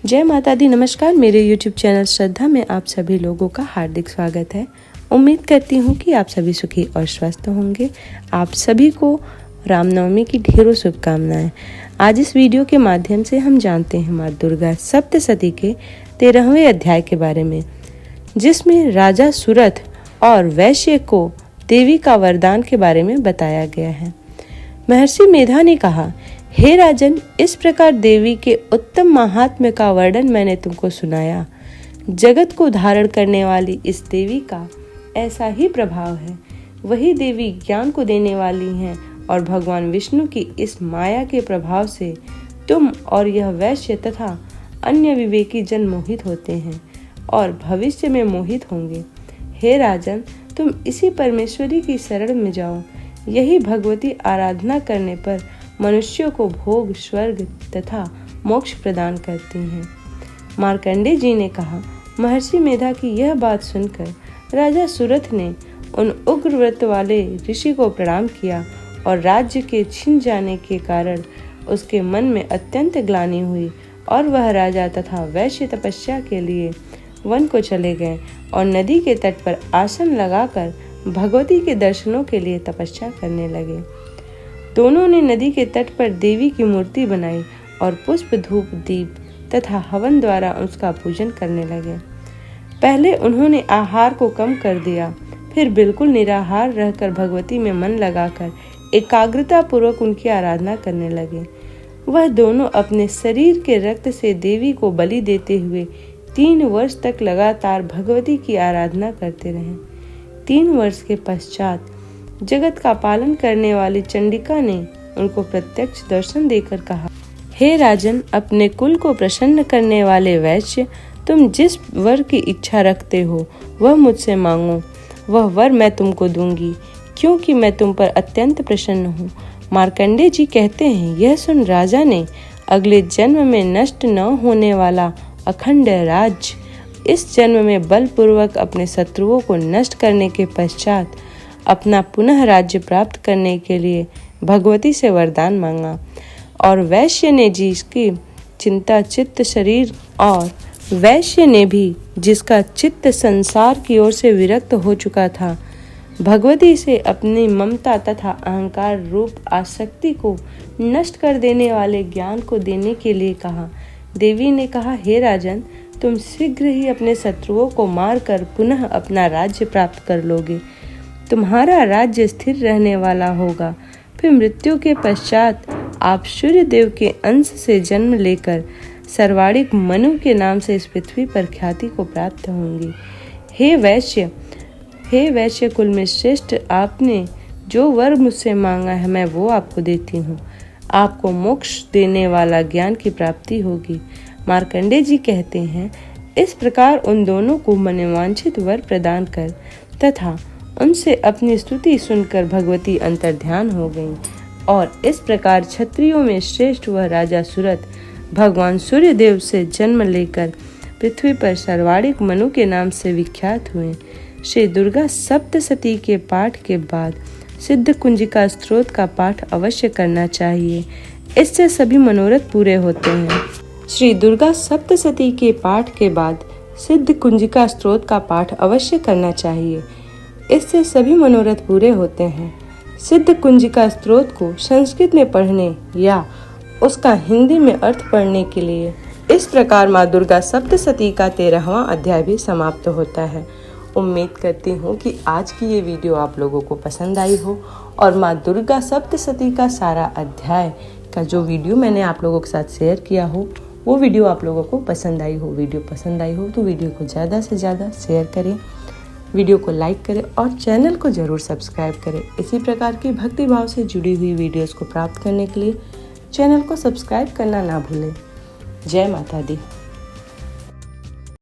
जय माता दी। नमस्कार। मेरे YouTube चैनल श्रद्धा में आप सभी लोगों का हार्दिक स्वागत है। उम्मीद करती हूँ कि आप सभी सुखी और स्वस्थ होंगे। आप सभी को रामनवमी की ढेरों शुभकामनाएं। आज इस वीडियो के माध्यम से हम जानते हैं माँ दुर्गा सप्तशती के 13वें अध्याय के बारे में, जिसमें राजा सुरथ और वैश्य को देवी का वरदान के बारे में बताया गया है। महर्षि मेधा ने कहा, हे राजन, इस प्रकार देवी के उत्तम महात्म्य का वर्णन मैंने तुमको सुनाया। जगत को धारण करने वाली इस देवी का ऐसा ही प्रभाव है। वही देवी ज्ञान को देने वाली हैं और भगवान विष्णु की इस माया के प्रभाव से तुम और यह वैश्य तथा अन्य विवेकी जन मोहित होते हैं और भविष्य में मोहित होंगे। हे राजन, तुम इसी परमेश्वरी की शरण में जाओ। यही भगवती आराधना करने पर मनुष्यों को भोग, स्वर्ग तथा मोक्ष प्रदान करती हैं। मार्कंडेय जी ने कहा, महर्षि मेधा की यह बात सुनकर राजा सुरथ ने उन उग्र व्रत वाले ऋषि को प्रणाम किया और राज्य के छिन जाने के कारण उसके मन में अत्यंत ग्लानि हुई और वह राजा तथा वैश्य तपस्या के लिए वन को चले गए और नदी के तट पर आसन लगाकर भगवती के दर्शनों के लिए तपस्या करने लगे। दोनों ने नदी के तट पर देवी की मूर्ति बनाई और पुष्प, धूप, दीप तथा हवन द्वारा उसका पूजन करने लगे। पहले उन्होंने आहार को कम कर दिया, फिर बिल्कुल निराहार रहकर भगवती में मन लगाकर एकाग्रता पूर्वक उनकी आराधना करने लगे। वह दोनों अपने शरीर के रक्त से देवी को बलि देते हुए 3 वर्ष तक लगातार भगवती की आराधना करते रहे। 3 वर्ष के पश्चात जगत का पालन करने वाली चंडिका ने उनको प्रत्यक्ष दर्शन देकर कहा, हे राजन, अपने कुल को प्रसन्न करने वाले वैश्य, तुम जिस वर की इच्छा रखते हो वह मुझसे मांगो। वह वर मैं तुमको दूंगी, क्योंकि मैं तुम पर अत्यंत प्रसन्न हूँ। मार्कंडेय जी कहते हैं, यह सुन राजा ने अगले जन्म में नष्ट न होने वाला अखंड राज्य इस जन्म में बलपूर्वक अपने शत्रुओं को नष्ट करने के पश्चात अपना पुनः राज्य प्राप्त करने के लिए भगवती से वरदान मांगा। और वैश्य ने जिसकी चिंता चित्त शरीर और वैश्य ने भी जिसका चित्त संसार की ओर से विरक्त हो चुका था, भगवती से अपनी ममता तथा अहंकार रूप आसक्ति को नष्ट कर देने वाले ज्ञान को देने के लिए कहा। देवी ने कहा, हे राजन, तुम शीघ्र ही अपने शत्रुओं को मारकर पुनः अपना राज्य प्राप्त कर लोगे। तुम्हारा राज्य स्थिर रहने वाला होगा। फिर मृत्यु के पश्चात आप सूर्य देव के अंश से जन्म लेकर सर्वाणिक मनु के नाम से इस पृथ्वी पर ख्याति को प्राप्त होंगी। हे वैश्य कुल में श्रेष्ठ, आपने जो वर मुझसे मांगा है मैं वो आपको देती हूँ। आपको मोक्ष देने वाला ज्ञान की प्राप्ति होगी। मार्कंडेय जी कहते हैं, इस प्रकार उन दोनों को मनोवांछित वर प्रदान कर तथा उनसे अपनी स्तुति सुनकर भगवती अंतर्ध्यान हो गईं। और इस प्रकार क्षत्रियों में श्रेष्ठ वह राजा सुरथ भगवान सूर्य देव से जन्म लेकर पृथ्वी पर सर्वाणिक मनु के नाम से विख्यात हुए। श्री दुर्गा सप्तशती के पाठ के बाद सिद्ध कुंजिका स्तोत्र का पाठ अवश्य करना चाहिए। इससे सभी मनोरथ पूरे होते हैं। श्री दुर्गा सप्तशती के पाठ के बाद सिद्ध कुंजिका स्तोत्र का पाठ अवश्य करना चाहिए। इससे सभी मनोरथ पूरे होते हैं। सिद्ध कुंजिका स्तोत्र को संस्कृत में पढ़ने या उसका हिंदी में अर्थ पढ़ने के लिए इस प्रकार माँ दुर्गा सप्तशती का 13वां अध्याय भी समाप्त होता है। उम्मीद करती हूँ कि आज की ये वीडियो आप लोगों को पसंद आई हो और माँ दुर्गा सप्तशती का सारा अध्याय का जो वीडियो मैंने आप लोगों के साथ शेयर किया हो वो वीडियो आप लोगों को पसंद आई हो। वीडियो पसंद आई हो तो वीडियो को ज़्यादा से ज़्यादा शेयर करें, वीडियो को लाइक करें और चैनल को ज़रूर सब्सक्राइब करें। इसी प्रकार की भक्ति भाव से जुड़ी हुई वीडियोस को प्राप्त करने के लिए चैनल को सब्सक्राइब करना ना भूलें। जय माता दी।